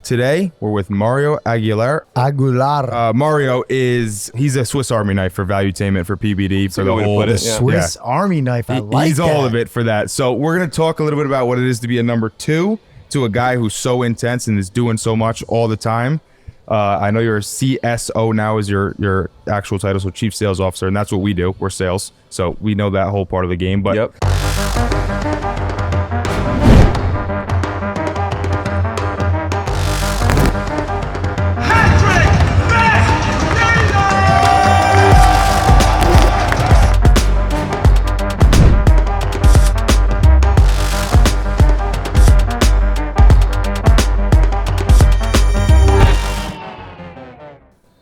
Today, we're with Mario Aguilar. Mario he's a Swiss Army knife for Valuetainment, for PBD, for the whole Swiss Army knife. I like he's that. all of it for that. So we're going to talk a little bit about what it is to be a number two to a guy who's so intense and is doing so much all the time. I know you're a CSO now is your actual title, so Chief Sales Officer, and that's what we do. We're sales, so we know that whole part of the game. But yep.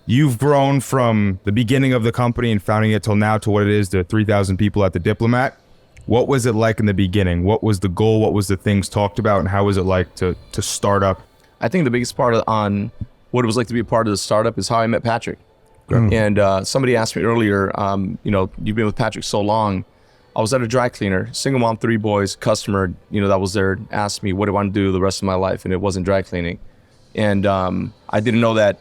You've grown from the beginning of the company and founding it till now to what it is to 3,000 people at the Diplomat. What was it like in the beginning? What was the goal? What was the things talked about? And how was it like to start up? I think the biggest part on what it was like to be a part of the startup is how I met Patrick. And somebody asked me earlier, you've been with Patrick so long. I was at a dry cleaner, single mom, 3 boys, customer, that was there, asked me what do I want to do the rest of my life, and it wasn't dry cleaning. And I didn't know that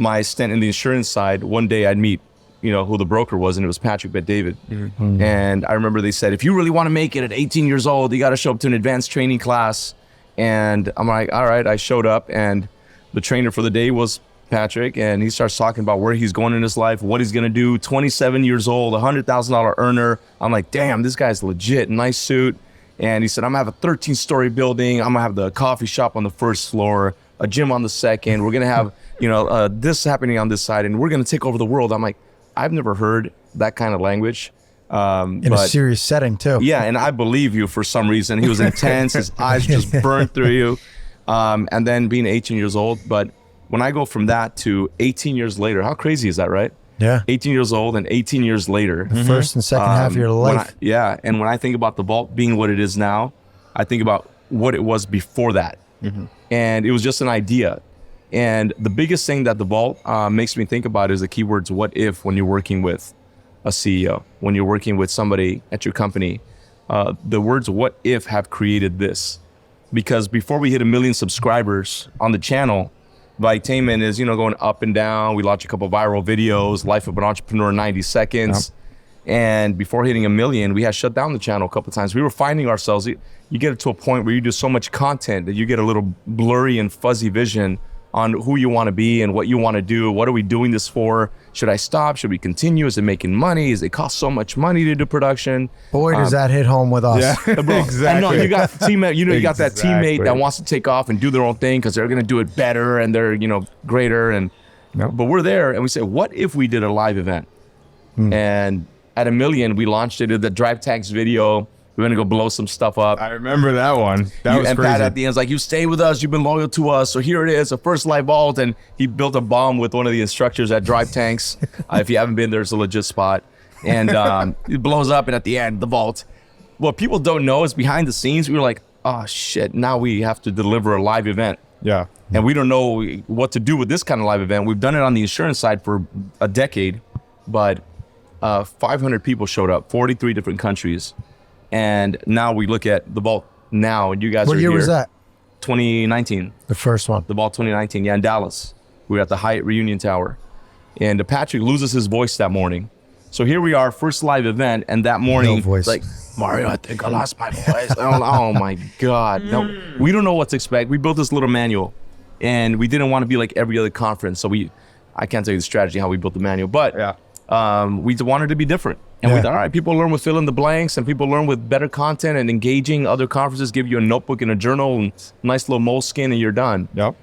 my stint in the insurance side, one day I'd meet, who the broker was, and it was Patrick Bet-David. Mm-hmm. And I remember they said, if you really want to make it at 18 years old, you got to show up to an advanced training class. And I'm like, all right, I showed up, and the trainer for the day was Patrick, and he starts talking about where he's going in his life, what he's going to do, 27 years old, $100,000 earner. I'm like, damn, this guy's legit, nice suit. And he said, I'm going to have a 13-story building. I'm going to have the coffee shop on the first floor, a gym on the second. We're going to have this happening on this side, and we're going to take over the world. I'm like, I've never heard that kind of language. In a serious setting too. Yeah, and I believe you for some reason. He was intense. His eyes just burned through you. And then being 18 years old. But when I go from that to 18 years later, how crazy is that, right? Yeah. 18 years old and 18 years later. The first and second half of your life. And when I think about the vault being what it is now, I think about what it was before that. Mm-hmm. And it was just an idea. And the biggest thing that the vault makes me think about is the keywords what if when you're working with a CEO, when you're working with somebody at your company. The words what if have created this. Because before we hit 1 million subscribers on the channel, Valuetainment is, going up and down. We launched a couple of viral videos, Life of an Entrepreneur in 90 seconds. Yep. And before hitting 1 million, we had shut down the channel a couple of times. We were finding ourselves, you get to a point where you do so much content that you get a little blurry and fuzzy vision on who you want to be and what you want to do. What are we doing this for? Should I stop? Should we continue? Is it making money? Does it cost so much money to do production? Boy, does that hit home with us. Yeah, bro, exactly. I know you got teammate. You got that teammate that wants to take off and do their own thing because they're going to do it better and they're greater. And but we're there and we say, what if we did a live event? And at 1 million, we launched it. The drive tags video. We're going to go blow some stuff up. I remember that one. That was and crazy. Pat at the end was like, you stay with us. You've been loyal to us. So here it is, a first live vault. And he built a bomb with one of the instructors at Drive Tanks. If you haven't been there, it's a legit spot. And it blows up. And at the end, the vault. What people don't know is behind the scenes, we were like, oh, shit, now we have to deliver a live event. Yeah. And we don't know what to do with this kind of live event. We've done it on the insurance side for a decade. But 500 people showed up, 43 different countries. And now we look at the vault now, and you guys are here. What year was that? 2019. The first one. The vault 2019, in Dallas. We were at the Hyatt Reunion Tower. And Patrick loses his voice that morning. So here we are, first live event, and that morning, no voice. Like, Mario, I think I lost my voice. Oh my God. No, we don't know what to expect. We built this little manual, and we didn't want to be like every other conference. So I can't tell you the strategy, how we built the manual, but we wanted to be different. And we thought, all right, people learn with fill in the blanks, and people learn with better content and engaging. Other conferences give you a notebook and a journal and nice little moleskin, and you're done. Yep.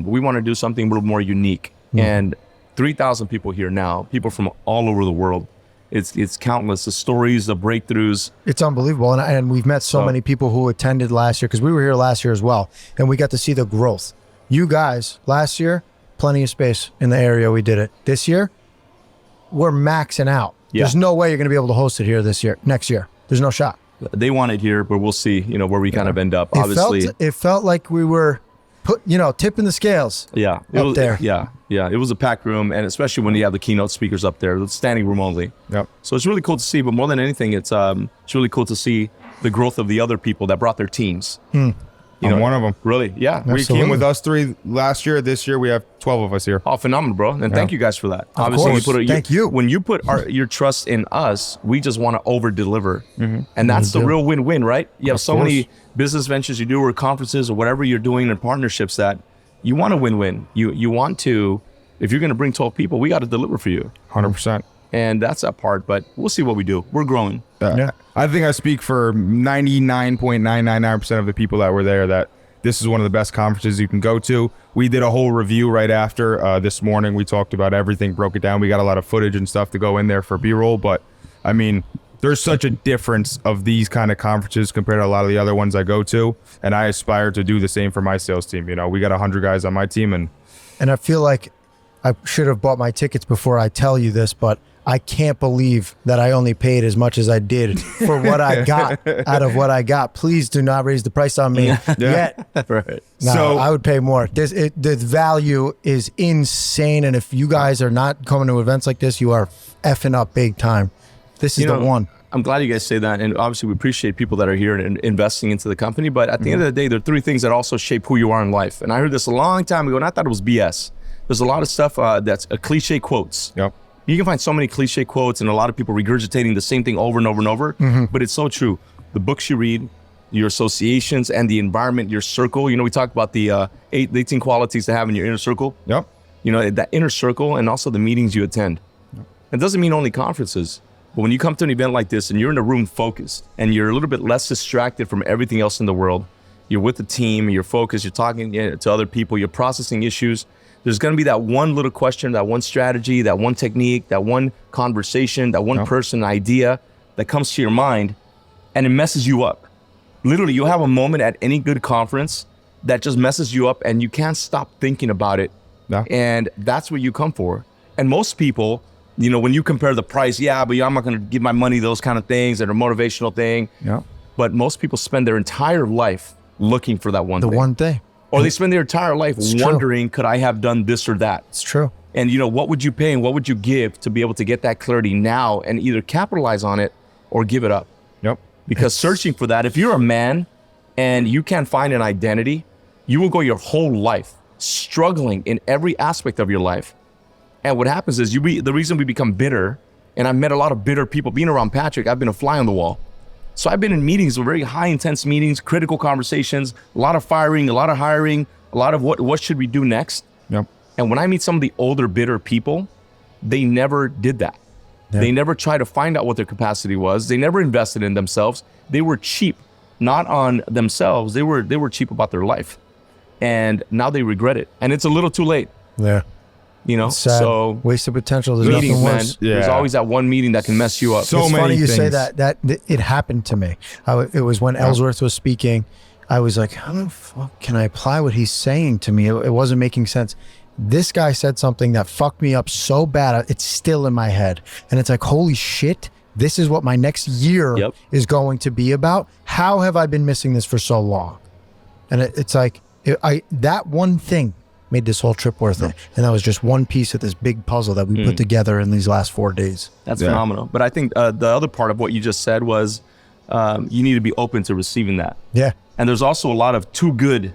We want to do something a little more unique. And 3,000 people here now, people from all over the world. It's countless, the stories, the breakthroughs. It's unbelievable. And we've met so many people who attended last year, because we were here last year as well. And we got to see the growth. You guys, last year, plenty of space in the area we did it. This year, we're maxing out. Yeah. There's no way you're going to be able to host it here next year. There's no shot. They want it here, but we'll see, where we kind of end up. Obviously, it felt like we were tipping the scales. Yeah, up there. Yeah. It was a packed room, and especially when you have the keynote speakers up there, the standing room only. Yep. So it's really cool to see. But more than anything, it's really cool to see the growth of the other people that brought their teams. I'm one of them. Really? Yeah. We Absolutely. came with us 3 last year. This year we have 12 of us here. Oh, phenomenal, bro. And thank you guys for that. Of course. Thank you. When you put your trust in us, we just want to over deliver. And that's the real win-win, right? You have so many business ventures you do or conferences or whatever you're doing in partnerships that you want to win-win. You want to, if you're going to bring 12 people, we got to deliver for you. 100%. And that's that part, but we'll see what we do. We're growing. Yeah. I think I speak for 99.999% of the people that were there that this is one of the best conferences you can go to. We did a whole review right after this morning. We talked about everything, broke it down. We got a lot of footage and stuff to go in there for B-roll. But I mean, there's such a difference of these kind of conferences compared to a lot of the other ones I go to. And I aspire to do the same for my sales team. You know, we got 100 guys on my team. And I feel like I should have bought my tickets before I tell you this, but I can't believe that I only paid as much as I did for what I got out of what I got. Please do not raise the price on me yet. Right. No, So- I would pay more. The value is insane. And if you guys are not coming to events like this, you are effing up big time. This is the one. I'm glad you guys say that. And obviously we appreciate people that are here and investing into the company. But at the end of the day, there are 3 things that also shape who you are in life. And I heard this a long time ago, and I thought it was BS. There's a lot of stuff that's cliche quotes. Yep. You can find so many cliche quotes and a lot of people regurgitating the same thing over and over and over, but it's so true. The books you read, your associations, and the environment, your circle. You know, we talked about the 18 qualities to have in your inner circle. Yep. You know, that inner circle and also the meetings you attend. It doesn't mean only conferences, but when you come to an event like this and you're in a room focused and you're a little bit less distracted from everything else in the world, you're with the team, you're focused, you're talking to other people, you're processing issues. There's going to be that one little question, that one strategy, that one technique, that one conversation, that one person idea that comes to your mind, and it messes you up. Literally, you'll have a moment at any good conference that just messes you up and you can't stop thinking about it. Yeah. And that's what you come for. And most people, you know, when you compare the price, but I'm not going to give my money those kind of things that are motivational thing. Yeah. But most people spend their entire life looking for that one thing. The one thing. Or they spend their entire life wondering, could I have done this or that? It's true. And, you know, what would you pay and what would you give to be able to get that clarity now and either capitalize on it or give it up? Yep. Because searching for that, if you're a man and you can't find an identity, you will go your whole life struggling in every aspect of your life. And what happens is the reason we become bitter, and I've met a lot of bitter people being around Patrick, I've been a fly on the wall. So I've been in meetings, very high intense meetings, critical conversations, a lot of firing, a lot of hiring, a lot of what should we do next? Yep. And when I meet some of the older, bitter people, they never did that. Yeah. They never tried to find out what their capacity was. They never invested in themselves. They were cheap, not on themselves. They were cheap about their life. And now they regret it. And it's a little too late, Yeah. you know? It's sad. So Wasted potential. There's meetings, nothing man, worse. there's Yeah. always that one meeting that can mess you up. So It's many funny you say things. that it happened to me. It was when Ellsworth was speaking. I was like, how the fuck can I apply what he's saying to me? It wasn't making sense. This guy said something that fucked me up so bad. It's still in my head. And it's like, holy shit, this is what my next year is going to be about. How have I been missing this for so long? And it's like, that one thing made this whole trip worth it. And that was just one piece of this big puzzle that we put together in these last 4 days. That's phenomenal. But I think the other part of what you just said was you need to be open to receiving that. Yeah. And there's also a lot of too good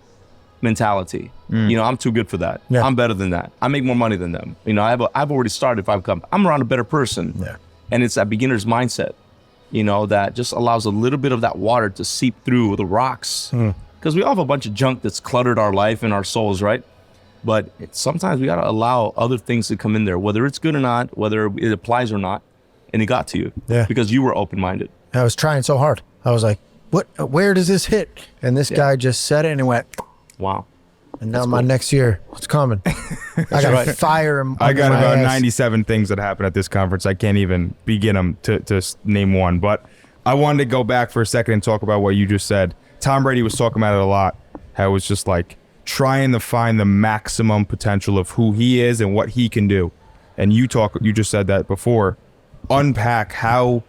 mentality. You know, I'm too good for that. Yeah. I'm better than that. I make more money than them. You know, I've already started. If I've come, I'm around a better person. Yeah. And it's that beginner's mindset, you know, that just allows a little bit of that water to seep through the rocks. Because we all have a bunch of junk that's cluttered our life and our souls, right? But sometimes we got to allow other things to come in there, whether it's good or not, whether it applies or not. And it got to you because you were open-minded. I was trying so hard. I was like, where does this hit? And this guy just said it and it went, Wow. and now my next year, it's coming. I got fire. I got under my about ass. 97 things that happened at this conference. I can't even begin them to name one. But I wanted to go back for a second and talk about what you just said. Tom Brady was talking about it a lot. How it was just like trying to find the maximum potential of who he is and what he can do. And you just said that before. Unpack how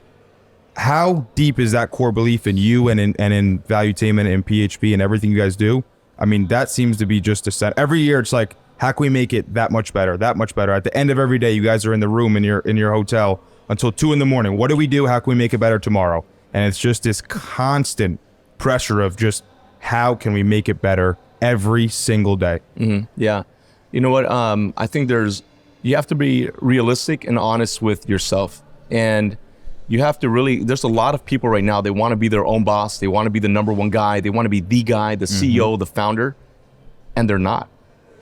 deep is that core belief in you and in Valuetainment and PHP and everything you guys do? I mean, that seems to be just a set. Every year, it's like, how can we make it that much better, that much better? At the end of every day, you guys are in the room in your hotel until 2 a.m. What do we do? How can we make it better tomorrow? And it's just this constant pressure of just how can we make it better every single day? Yeah. You know what? I think you have to be realistic and honest with yourself. And you have to there's a lot of people right now, they want to be their own boss. They want to be the number one guy. They want to be the guy, the CEO, the founder. And they're not.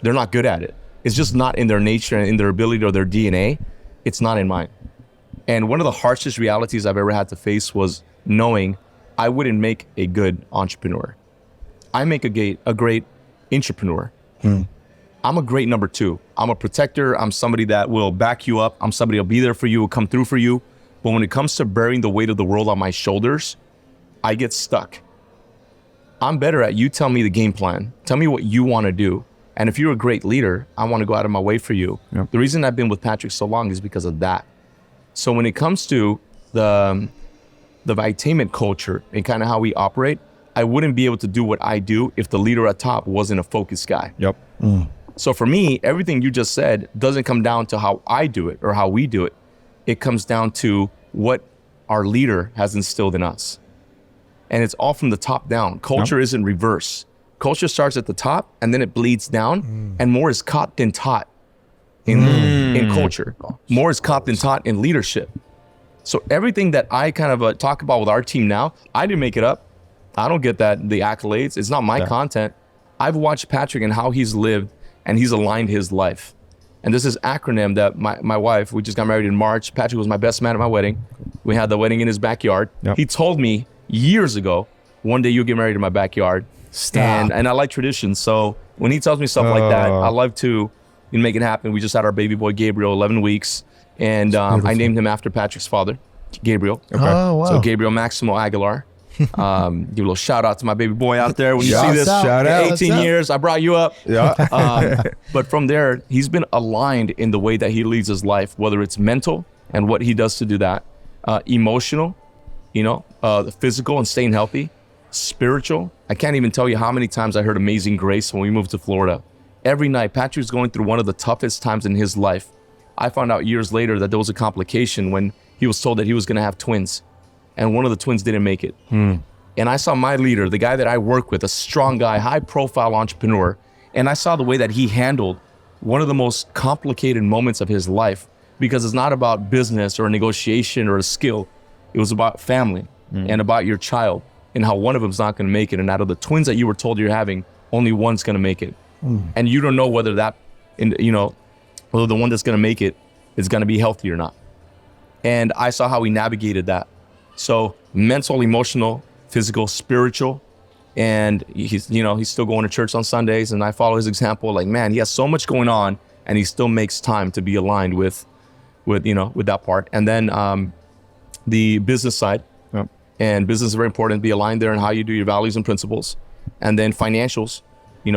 They're not good at it. It's just not in their nature and in their ability or their DNA. It's not in mine. And one of the harshest realities I've ever had to face was knowing I wouldn't make a good entrepreneur. I make a great entrepreneur. I'm a great number two. I'm a protector. I'm somebody that will back you up. I'm somebody that'll be there for you, will come through for you. But when it comes to bearing the weight of the world on my shoulders, I get stuck. I'm better at you tell me the game plan. Tell me what you want to do. And if you're a great leader, I want to go out of my way for you. Yep. The reason I've been with Patrick so long is because of that. So when it comes to the Valuetainment culture and kind of how we operate, I wouldn't be able to do what I do if the leader at top wasn't a focused guy. Yep. So for me, everything you just said doesn't come down to how I do it or how we do it. It comes down to what our leader has instilled in us. And it's all from the top down. Culture isn't reverse. Culture starts at the top and then it bleeds down, and more is caught than taught in culture. More is caught than taught in leadership. So everything that I kind of talk about with our team now, I didn't make it up. I don't get the accolades. It's not my content. I've watched Patrick and how he's lived, and he's aligned his life. And this is acronym that my wife, we just got married in March. Patrick was my best man at my wedding. We had the wedding in his backyard. Yep. He told me years ago, one day you'll get married in my backyard. Stop. And I like traditions. So when he tells me stuff like that, I love to make it happen. We just had our baby boy, Gabriel, 11 weeks. And I named him after Patrick's father, Gabriel. Okay. Oh, wow. So Gabriel Maximo Aguilar. Give a little shout out to my baby boy out there. When you see this, shout out. 18 years, I brought you up. Yeah. But from there, he's been aligned in the way that he leads his life, whether it's mental and what he does to do that, emotional, physical and staying healthy, spiritual. I can't even tell you how many times I heard Amazing Grace when we moved to Florida. Every night, Patrick's going through one of the toughest times in his life. I found out years later that there was a complication when he was told that he was going to have twins, and one of the twins didn't make it. And I saw my leader, the guy that I work with, a strong guy, high profile entrepreneur, and I saw the way that he handled one of the most complicated moments of his life, because it's not about business or a negotiation or a skill. It was about family and about your child, and how one of them's not going to make it. And out of the twins that you were told you're having, only one's going to make it. And you don't know whether whether the one that's going to make it is going to be healthy or not. And I saw how he navigated that. So mental, emotional, physical, spiritual. And he's still going to church on Sundays, and I follow his example. Like, man, he has so much going on, and he still makes time to be aligned with that part. And then the business side. Yep. And business is very important to be aligned there in how you do your values and principles. And then financials.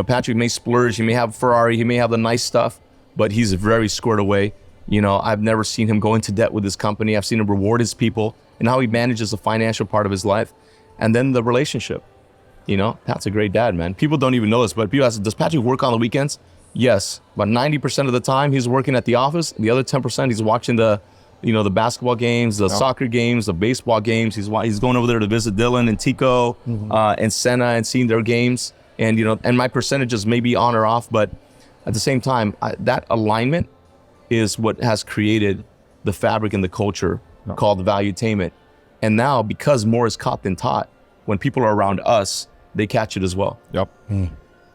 Patrick may splurge, he may have a Ferrari, he may have the nice stuff, but he's very squared away. I've never seen him go into debt with his company. I've seen him reward his people and how he manages the financial part of his life. And then the relationship. Pat's a great dad, man. People don't even know this, but people ask, does Patrick work on the weekends? Yes, but 90% of the time he's working at the office. The other 10% he's watching the basketball games, the soccer games, the baseball games. He's going over there to visit Dylan and Tico and Senna and seeing their games. And and my percentages may be on or off, but at the same time, that alignment is what has created the fabric and the culture called Valuetainment. And now, because more is caught than taught, when people are around us, they catch it as well. Yep.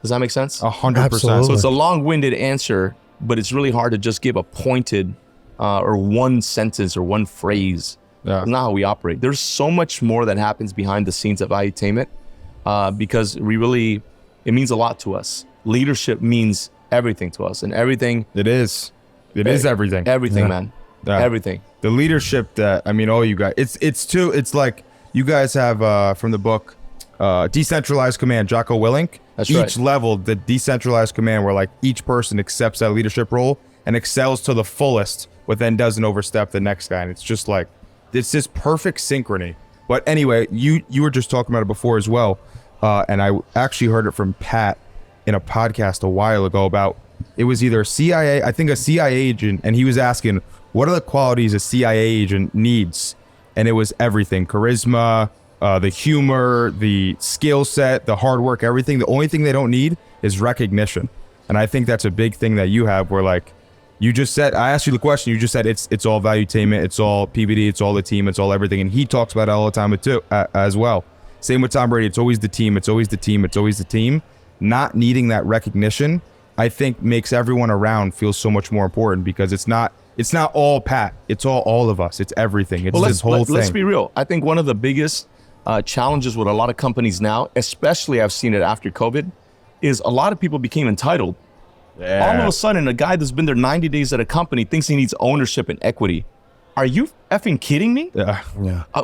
Does that make sense? 100%. So it's a long-winded answer, but it's really hard to just give a pointed or one sentence or one phrase. Yeah. That's not how we operate. There's so much more that happens behind the scenes at Valuetainment because it means a lot to us. Leadership means everything to us, and everything. It is everything. Everything, man. Yeah. Everything. The leadership that, all you guys, it's like you guys have from the book, Decentralized Command, Jocko Willink. That's each right. level, the Decentralized Command, where like each person accepts that leadership role and excels to the fullest, but then doesn't overstep the next guy. And it's just like, it's this perfect synchrony. But anyway, you were just talking about it before as well. And I actually heard it from Pat in a podcast a while ago about, it was either a CIA agent, and he was asking, what are the qualities a CIA agent needs? And it was everything: charisma, the humor, the skill set, the hard work, everything. The only thing they don't need is recognition. And I think that's a big thing that you have where like, you just said, I asked you the question, you just said it's all valuetainment, it's all PBD, it's all the team, it's all everything. And he talks about it all the time too, as well. Same with Tom Brady, it's always the team, it's always the team, it's always the team. Not needing that recognition, I think makes everyone around feel so much more important because it's not all Pat, it's all of us, it's everything. It's this whole thing. Let's be real. I think one of the biggest challenges with a lot of companies now, especially I've seen it after COVID, is a lot of people became entitled. Yeah. All of a sudden, a guy that's been there 90 days at a company thinks he needs ownership and equity. Are you effing kidding me? Yeah.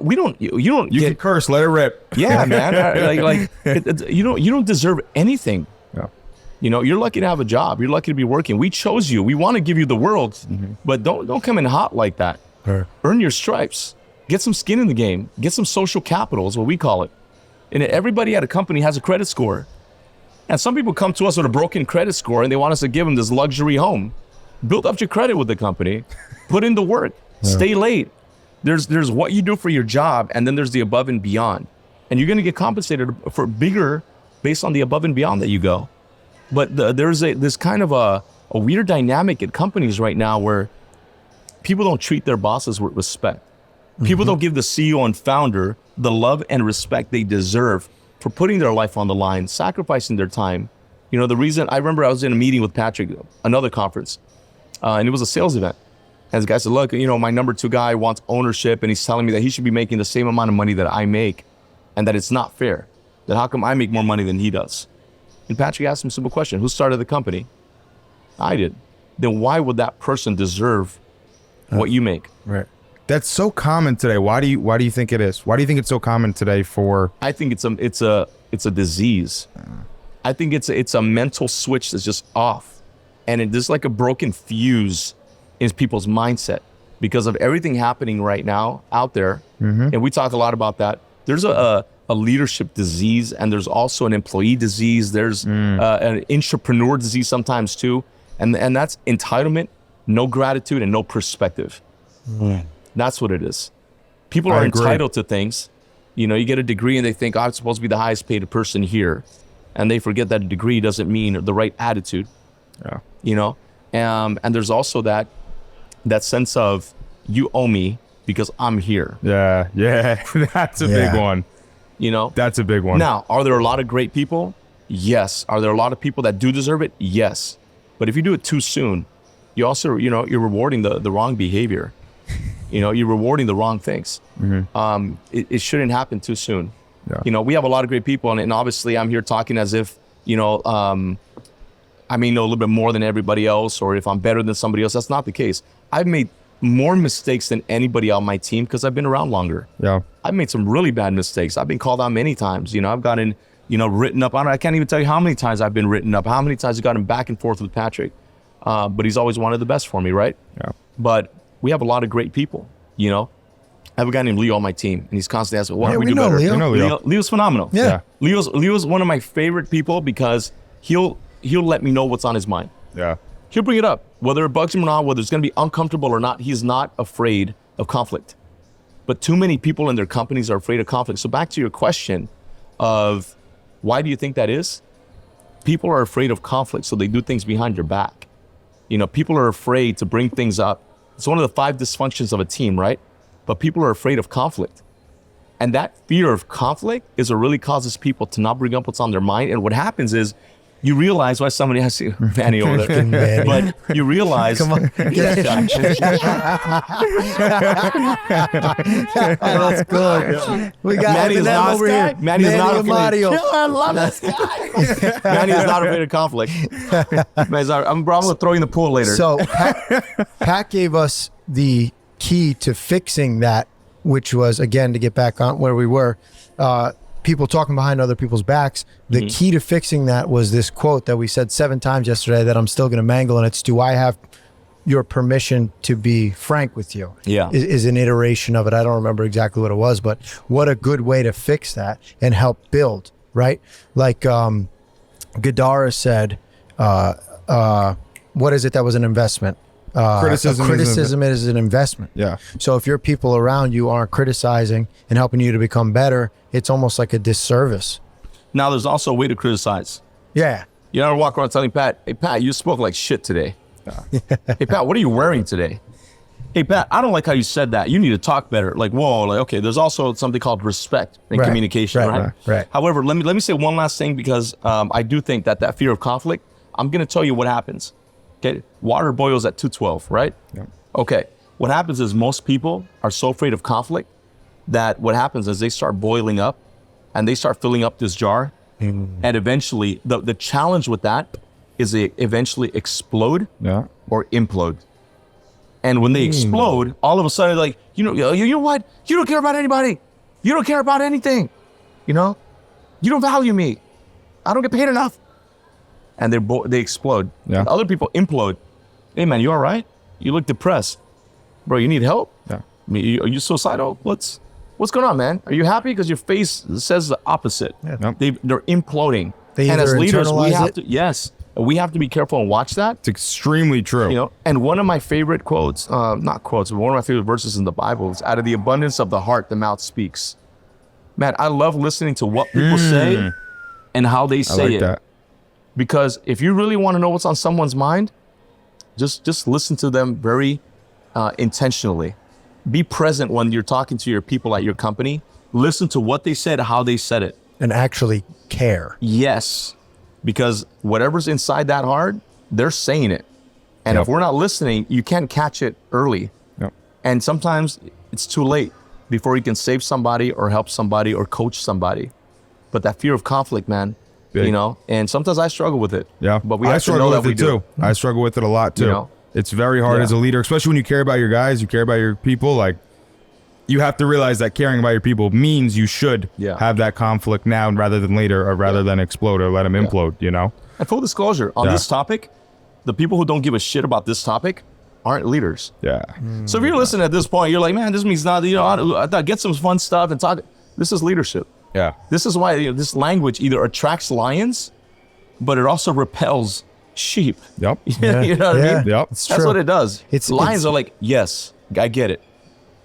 We don't. You don't. You can curse, let it rip. Yeah, man. You don't deserve anything. Yeah. You know, you're lucky to have a job. You're lucky to be working. We chose you. We want to give you the world, but don't come in hot like that. Sure. Earn your stripes. Get some skin in the game. Get some social capital is what we call it. And everybody at a company has a credit score. And some people come to us with a broken credit score and they want us to give them this luxury home. Build up your credit with the company. Put in the work. Stay late. There's what you do for your job, and then there's the above and beyond. And you're going to get compensated for bigger based on the above and beyond that you go. But there's this kind of a weird dynamic at companies right now where people don't treat their bosses with respect. People don't give the CEO and founder the love and respect they deserve for putting their life on the line, sacrificing their time. You know, the reason, I remember I was in a meeting with Patrick, another conference, and it was a sales event. And the guy said, look, you know, my number 2 guy wants ownership, and he's telling me that he should be making the same amount of money that I make, and that it's not fair. That how come I make more money than he does? And Patrick asked him a simple question: who started the company? I did. Then why would that person deserve what you make? Right. That's so common today. Why do you think it is? Why do you think it's so common today for? I think it's a disease. I think it's a mental switch that's just off, and there's like a broken fuse in people's mindset because of everything happening right now out there. And we talk a lot about that. There's a leadership disease, and there's also an employee disease. There's an entrepreneur disease sometimes too, and that's entitlement, no gratitude, and no perspective. That's what it is. People are entitled to things. You know, you get a degree and they think, I'm supposed to be the highest paid person here. And they forget that a degree doesn't mean the right attitude. Yeah. You know, and there's also that sense of you owe me because I'm here. Yeah. That's a big one. You know, that's a big one. Now, are there a lot of great people? Yes. Are there a lot of people that do deserve it? Yes. But if you do it too soon, you also, you know, you're rewarding the wrong behavior. You know, you're rewarding the wrong things. It shouldn't happen too soon. Yeah. You know, we have a lot of great people, and obviously I'm here talking as if, you know, I may know a little bit more than everybody else, or if I'm better than somebody else. That's not the case. I've made more mistakes than anybody on my team because I've been around longer. Yeah. I've made some really bad mistakes. I've been called out many times. You know, I've gotten, you know, written up. I can't even tell you how many times I've been written up, how many times I've gotten back and forth with Patrick. But he's always wanted the best for me, right? Yeah. But we have a lot of great people, you know. I have a guy named Leo on my team, and he's constantly asking, "What can we do better?" Leo. We know Leo. Leo's phenomenal. Yeah. Leo's one of my favorite people because he'll let me know what's on his mind. Yeah. He'll bring it up, whether it bugs him or not, whether it's going to be uncomfortable or not. He's not afraid of conflict. But too many people in their companies are afraid of conflict. So back to your question of why do you think that is? People are afraid of conflict, so they do things behind your back. You know, people are afraid to bring things up. It's one of the 5 dysfunctions of a team, right? But people are afraid of conflict. And that fear of conflict is what really causes people to not bring up what's on their mind. And what happens is you realize why somebody has to, Manny over there, but you realize. Come on. That's good. We got Manny is not over here. Manny is not afraid. Mario. I love this guy. Manny is not afraid of conflict. I'm going to throw you in the pool later. So Pat gave us the key to fixing that, which was, again, to get back on where we were, people talking behind other people's backs. The key to fixing that was this quote that we said 7 times yesterday that I'm still going to mangle, and it's, do I have your permission to be frank with you? Yeah. Is an iteration of it. I don't remember exactly what it was, but what a good way to fix that and help build, right? Like Gadara said, what is it that was an investment? criticism is an investment. Yeah. So if your people around you aren't criticizing and helping you to become better, it's almost like a disservice. Now, there's also a way to criticize. Yeah. You know, I walk around telling Pat, hey, Pat, you spoke like shit today. Hey, Pat, what are you wearing today? Hey, Pat, I don't like how you said that. You need to talk better. Like, whoa, like, okay, there's also something called respect in communication, right? However, let me say one last thing, because I do think that fear of conflict, I'm going to tell you what happens. Okay, water boils at 212, right? Yeah. Okay, what happens is most people are so afraid of conflict that what happens is they start boiling up and they start filling up this jar. And eventually, the challenge with that is they eventually explode or implode. And when they explode, all of a sudden, like, you know what? You don't care about anybody. You don't care about anything. You know, you don't value me. I don't get paid enough. And they explode. Yeah. And other people implode. Hey, man, you all right? You look depressed. Bro, you need help? Yeah. I mean, are you suicidal? What's going on, man? Are you happy? Because your face says the opposite. Yeah. Yep. They're imploding. They and as either leaders, we internalize have it- to, yes, we have to be careful and watch that. It's extremely true. You know, and one of my favorite quotes, not quotes, but one of my favorite verses in the Bible is, out of the abundance of the heart, the mouth speaks. Man, I love listening to what people say and how they I say like it. that. Because if you really want to know what's on someone's mind, just listen to them very intentionally. Be present when you're talking to your people at your company. Listen to what they said, how they said it. And actually care. Yes, because whatever's inside that heart, they're saying it. And if we're not listening, you can't catch it early. Yep. And sometimes it's too late before you can save somebody or help somebody or coach somebody. But that fear of conflict, man, you know, and sometimes I struggle with it. Yeah. But we have to know that we do. I struggle with it a lot too. You know? It's very hard as a leader, especially when you care about your guys, you care about your people. Like, you have to realize that caring about your people means you should have that conflict now rather than later, or rather than explode or let them implode, you know? And full disclosure, on this topic, the people who don't give a shit about this topic aren't leaders. Yeah. So if you're listening at this point, you're like, man, this means not, you know, I thought get some fun stuff and talk. This is leadership. Yeah. This is why, you know, this language either attracts lions, but it also repels sheep. Yep. You know what I mean? Yep. It's That's true. what it does. Lions it's- are like, yes, I get it.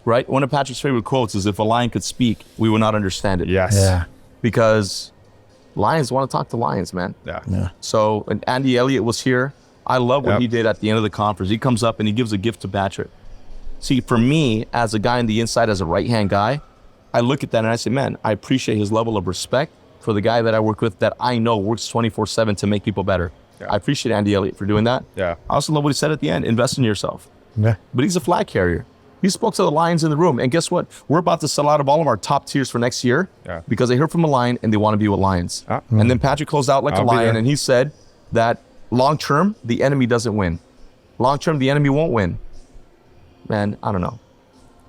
Right? One of Patrick's favorite quotes is, if a lion could speak, we would not understand it. Yes. Yeah. Because lions want to talk to lions, man. Yeah. So, and Andy Elliott was here. I love what he did at the end of the conference. He comes up and he gives a gift to Patrick. See, for me, as a guy on the inside, as a right-hand guy, I look at that and I say, man, I appreciate his level of respect for the guy that I work with that I know works 24/7 to make people better. Yeah. I appreciate Andy Elliott for doing that. Yeah. I also love what he said at the end, invest in yourself. Yeah. But he's a flag carrier. He spoke to the lions in the room. And guess what? We're about to sell out of all of our top tiers for next year because they heard from a lion and they want to be with lions. And then Patrick closed out like I'll a be lion there. and he said that long term, the enemy doesn't win. Long term, the enemy won't win. Man, I don't know.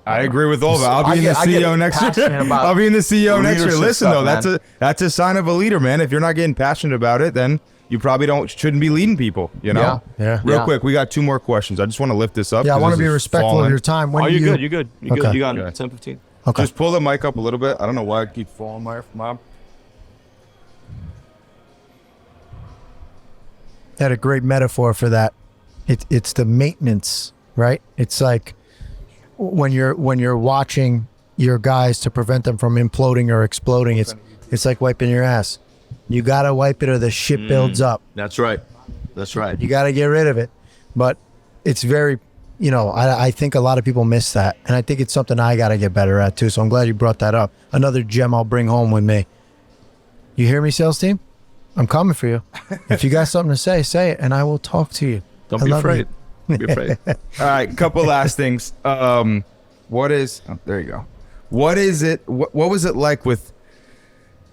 I agree with all that. I'll I be in the get- I get CEO next year. passionate about I'll be in the CEO next year. leadership Listen, stuff, though, man. that's a sign of a leader, man. If you're not getting passionate about it, then you probably shouldn't be leading people, you know? Yeah. Real Yeah. quick, we got 2 more questions. I just want to lift this up. Yeah, I 'cause want to this be is respectful falling. of your time. When Oh, do you're you, good. You're good. You're good. Okay. You got Good. 10, 15. Okay. Just pull the mic up a little bit. I don't know why it keeps falling, Mom. Had a great metaphor for that. It's the maintenance, right? It's like when you're watching your guys to prevent them from imploding or exploding. It's like wiping your ass. You gotta wipe it or the shit builds up. That's right. That's right. You gotta get rid of it. But it's very, you know, I think a lot of people miss that, and I think it's something I gotta get better at too. So I'm glad you brought that up. Another gem I'll bring home with me. You hear me, sales team? I'm coming for you. If you got something to say it, and I will talk to you. Don't I be love afraid. you. Don't be afraid. All right, couple last things. What is? Oh, there you go. What is it? What was it like with,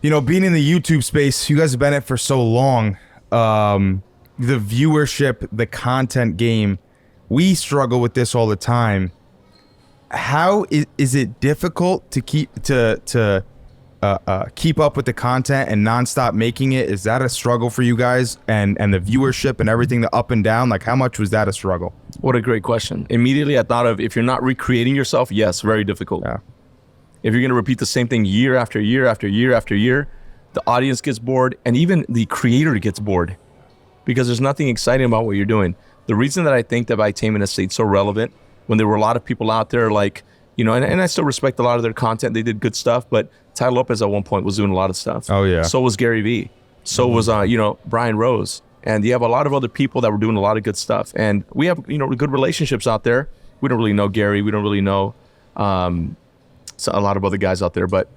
you know, being in the YouTube space? You guys have been in it for so long. The viewership, the content game. We struggle with this all the time. How is it difficult to keep up with the content and nonstop making it? Is that a struggle for you guys? And the viewership and everything, the up and down, like how much was that a struggle? What a great question. Immediately I thought of, if you're not recreating yourself, yes, very difficult. Yeah. If you're going to repeat the same thing year after year after year after year, the audience gets bored and even the creator gets bored because there's nothing exciting about what you're doing. The reason that I think that Valuetainment has stayed so relevant when there were a lot of people out there like, you know, and I still respect a lot of their content. They did good stuff, but Ty Lopez at one point was doing a lot of stuff. Oh, yeah. So was Gary Vee. So was, you know, Brian Rose. And you have a lot of other people that were doing a lot of good stuff. And we have, you know, good relationships out there. We don't really know Gary. We don't really know so a lot of other guys out there. But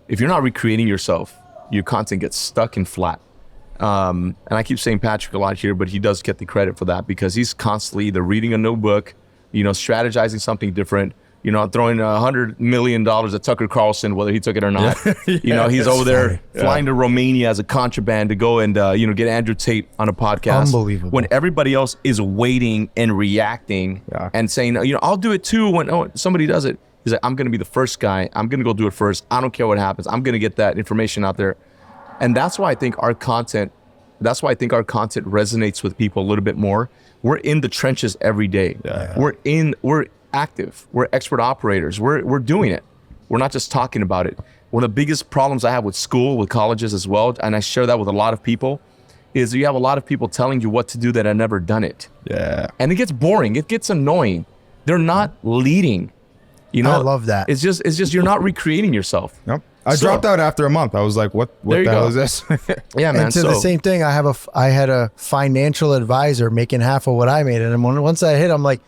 if you're not recreating yourself, your content gets stuck and flat. And I keep saying Patrick a lot here, but he does get the credit for that because he's constantly either reading a new book, you know, strategizing something different, you know, throwing $100 million at Tucker Carlson, whether he took it or not. You know, he's over there flying to Romania as a contraband to go and, you know, get Andrew Tate on a podcast. Unbelievable. When everybody else is waiting and reacting and saying, you know, I'll do it too when somebody does it. He's like, I'm going to be the first guy. I'm going to go do it first. I don't care what happens. I'm going to get that information out there. And that's why I think our content resonates with people a little bit more. We're in the trenches every day. We're active. We're expert operators. We're doing it. We're not just talking about it. One of the biggest problems I have with school, with colleges as well, and I share that with a lot of people, is you have a lot of people telling you what to do that have never done it. And it gets boring. It gets annoying. They're not leading. You know, I love that. It's just you're not recreating yourself. I dropped out after a month. I was like, what the hell is this? Yeah, man. And to the same thing, I had a financial advisor making half of what I made. And once I hit, I'm like,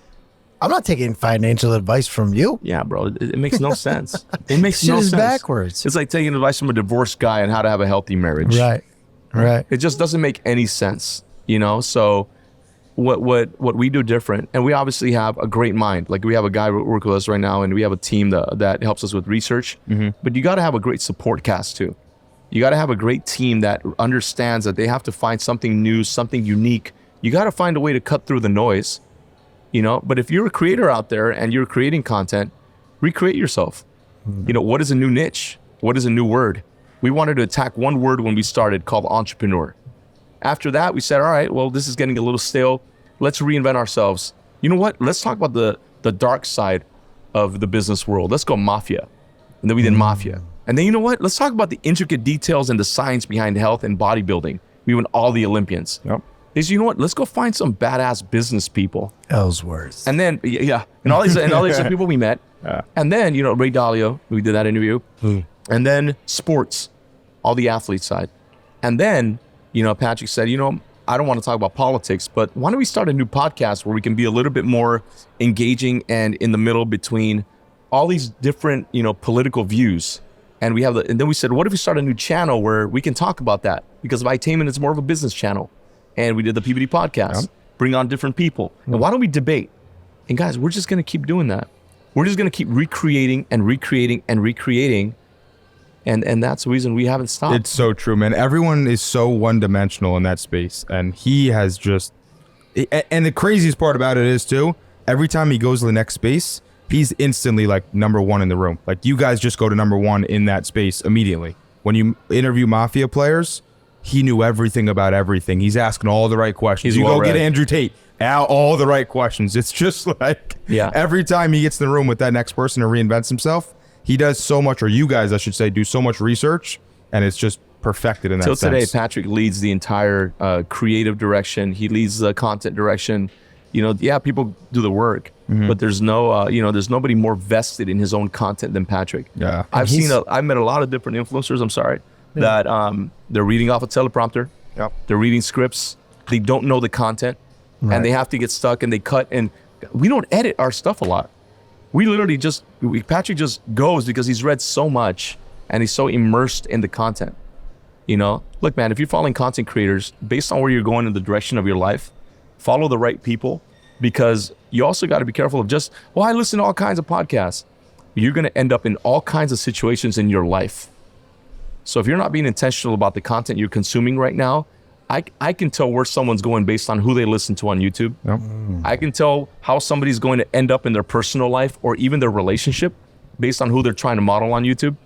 I'm not taking financial advice from you. Yeah, bro. It makes no sense. It makes no sense. Backwards. It's like taking advice from a divorced guy on how to have a healthy marriage. Right. It just doesn't make any sense, you know? So what we do different, and we obviously have a great mind. Like we have a guy working with us right now, and we have a team that helps us with research. But you got to have a great support cast too. You got to have a great team that understands that they have to find something new, something unique. You got to find a way to cut through the noise, you know? But if you're a creator out there and you're creating content, recreate yourself. You know, what is a new niche? What is a new word? We wanted to attack one word when we started called entrepreneur. After that, we said, all right, well, this is getting a little stale. Let's reinvent ourselves. You know what? Let's talk about the dark side of the business world. Let's go mafia. And then we did mafia. And then you know what? Let's talk about the intricate details and the science behind health and bodybuilding. We went all the Olympians. They said, you know what? Let's go find some badass business people. Ellsworth. And then, and all these people we met. And then, you know, Ray Dalio, we did that interview. And then sports, all the athlete side. And then, you know, Patrick said, you know, I don't want to talk about politics, but why don't we start a new podcast where we can be a little bit more engaging and in the middle between all these different, you know, political views. And we have and then we said, what if we start a new channel where we can talk about that? Because Valuetainment is more of a business channel. And we did the PBD podcast, bring on different people. And why don't we debate? And guys, we're just going to keep doing that. We're just going to keep recreating and recreating and recreating. And that's the reason we haven't stopped. It's so true, man. Everyone is so one-dimensional in that space. And he has just... And the craziest part about it is, too, every time he goes to the next space, he's instantly, like, #1 in the room. Like, you guys just go to #1 in that space immediately. When you interview Mafia players, he knew everything about everything. He's asking all the right questions. You go get Andrew Tate, all the right questions. It's just like every time he gets in the room with that next person to reinvents himself, he does so much, or you guys, I should say, do so much research, and it's just perfected in that sense. Till today, Patrick leads the entire creative direction. He leads the content direction. You know, people do the work, but there's no, there's nobody more vested in his own content than Patrick. I've met a lot of different influencers. I'm sorry. That they're reading off a teleprompter. They're reading scripts. They don't know the content, and they have to get stuck, and they cut. And we don't edit our stuff a lot. We literally Patrick just goes because he's read so much, and he's so immersed in the content. You know, look, man, if you're following content creators, based on where you're going in the direction of your life, follow the right people, because you also got to be careful of just, I listen to all kinds of podcasts. You're going to end up in all kinds of situations in your life. So if you're not being intentional about the content you're consuming right now, I can tell where someone's going based on who they listen to on YouTube. I can tell how somebody's going to end up in their personal life or even their relationship based on who they're trying to model on YouTube.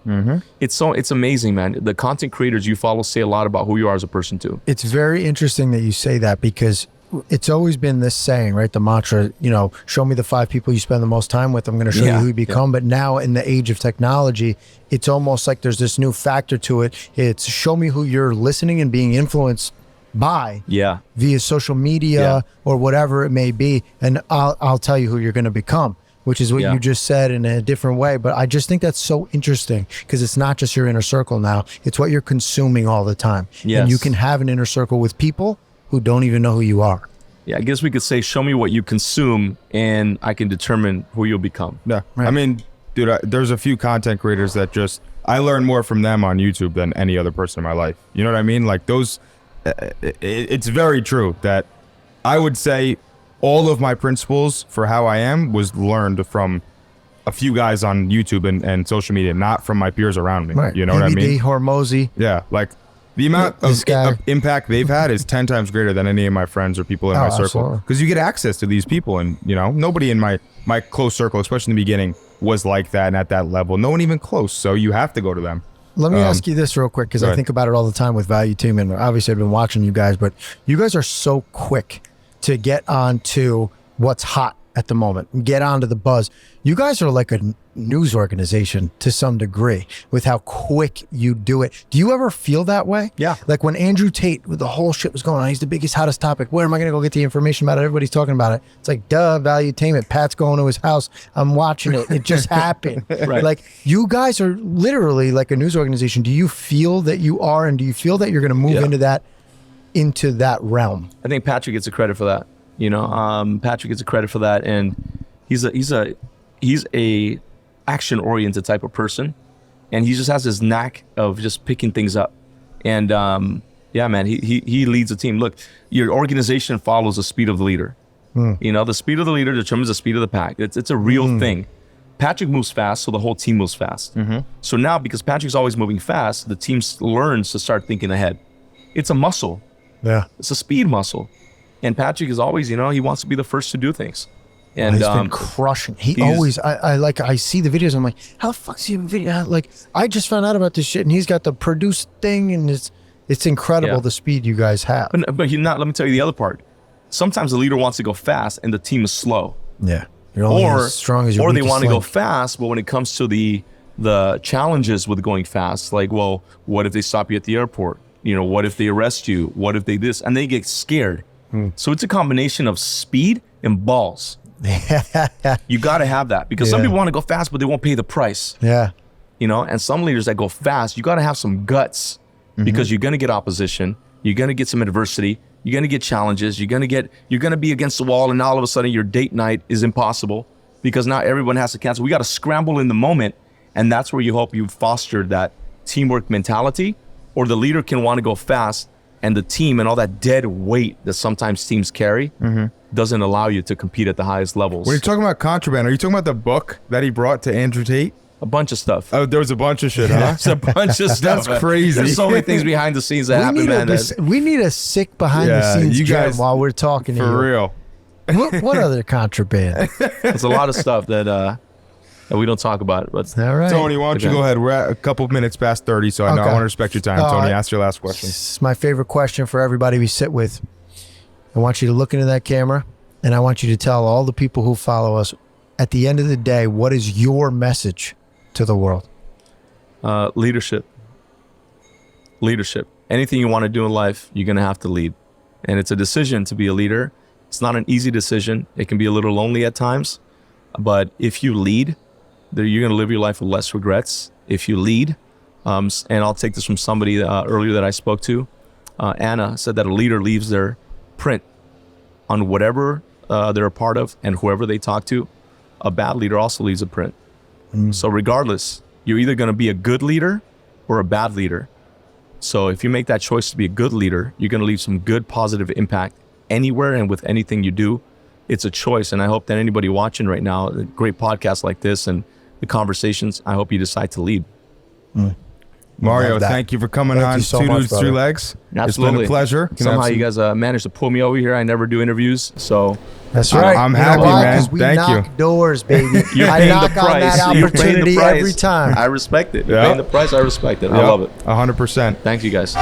It's amazing, man. The content creators you follow say a lot about who you are as a person too. It's very interesting that you say that, because it's always been this saying, right? The mantra, you know, show me the 5 people you spend the most time with. I'm going to show you who you become. But now in the age of technology, it's almost like there's this new factor to it. It's show me who you're listening and being influenced buy Yeah. via social media or whatever it may be. And I'll tell you who you're going to become, which is what you just said in a different way. But I just think that's so interesting because it's not just your inner circle now. It's what you're consuming all the time. Yes. And you can have an inner circle with people who don't even know who you are. Yeah, I guess we could say, show me what you consume and I can determine who you'll become. Yeah. Right. I mean, dude, there's a few content creators that just, I learn more from them on YouTube than any other person in my life. You know what I mean? Like those, it's very true that I would say all of my principles for how I am was learned from a few guys on YouTube and social media, not from my peers around me. Right. You know what I mean? Hormozy. Yeah. Like the amount of impact they've had is 10 times greater than any of my friends or people in my circle. Absolutely. Because you get access to these people, and you know, nobody in my close circle, especially in the beginning, was like that and at that level. No one even close. So you have to go to them. Let me ask you this real quick, because I think about it all the time with Valuetainment. Obviously, I've been watching you guys, but you guys are so quick to get onto what's hot at the moment, get onto the buzz. You guys are like a news organization to some degree with how quick you do it. Do you ever feel that way? Yeah. Like when Andrew Tate, with the whole shit was going on, he's the biggest, hottest topic. Where am I going to go get the information about it? Everybody's talking about it. It's like, duh, Valuetainment. Pat's going to his house. I'm watching it. It just happened. Right. Like you guys are literally like a news organization. Do you feel that you are, and do you feel that you're going to move into that realm? I think Patrick gets a credit for that. You know, Patrick gets a credit for that, and he's a action-oriented type of person, and he just has this knack of just picking things up. And yeah, man, he leads a team. Look, your organization follows the speed of the leader. You know, the speed of the leader determines the speed of the pack. It's a real thing. Patrick moves fast, so the whole team moves fast. So now, because Patrick's always moving fast, the team learns to start thinking ahead. It's a muscle. Yeah. It's a speed muscle. And Patrick is always, you know, he wants to be the first to do things. And he's been crushing. He always, I see the videos. I'm like, how the fuck is he have a video? Like, I just found out about this shit, and he's got the produced thing, and it's incredible the speed you guys have. But let me tell you the other part. Sometimes the leader wants to go fast, and the team is slow. Yeah, you're only as strong as your or they weakest want to go link. fast, but when it comes to the challenges with going fast, like, well, what if they stop you at the airport? You know, what if they arrest you? What if they this? And they get scared. So it's a combination of speed and balls. You got to have that, because some people want to go fast, but they won't pay the price. Yeah. You know, and some leaders that go fast, you got to have some guts, because you're going to get opposition. You're going to get some adversity. You're going to get challenges. You're going to be against the wall, and now all of a sudden your date night is impossible because now everyone has to cancel. We got to scramble in the moment. And that's where you hope you've fostered that teamwork mentality, or the leader can want to go fast, and the team and all that dead weight that sometimes teams carry doesn't allow you to compete at the highest levels. When you're talking about contraband, are you talking about the book that he brought to Andrew Tate? A bunch of stuff. Oh, there was a bunch of shit, huh? There's a bunch of stuff. That's crazy. There's so many things behind the scenes that happen, man. We need a sick behind the scenes you Jim, guys, while we're talking to you. For real. What other contraband? There's a lot of stuff that we don't talk about. But All right. Tony, why don't you go ahead? We're at a couple minutes past 30, so I know I want to respect your time. Tony, ask your last question. This is my favorite question for everybody we sit with. I want you to look into that camera, and I want you to tell all the people who follow us, at the end of the day, what is your message to the world? Leadership. Anything you want to do in life, you're going to have to lead. And it's a decision to be a leader. It's not an easy decision. It can be a little lonely at times. But if you lead, you're going to live your life with less regrets. If you lead, and I'll take this from somebody earlier that I spoke to, Anna said that a leader leaves their print on whatever they're a part of and whoever they talk to. A bad leader also leaves a print. So regardless, you're either going to be a good leader or a bad leader. So if you make that choice to be a good leader, you're going to leave some good positive impact anywhere and with anything you do. It's a choice. And I hope that anybody watching right now, a great podcast like this and the conversations, I hope you decide to lead. Mario, thank you for coming on so Two much, Dudes, brother. Three Legs. Absolutely. It's been a pleasure. Somehow you guys managed to pull me over here. I never do interviews, so That's right. I'm You know happy, why? man. 'Cause we Thank knock you. doors, baby. you're I paying knock the on price. that You're paying the opportunity price. every time. I respect it. You're Yeah. paying the price. I respect it. I love it. 100%. Thank you, guys.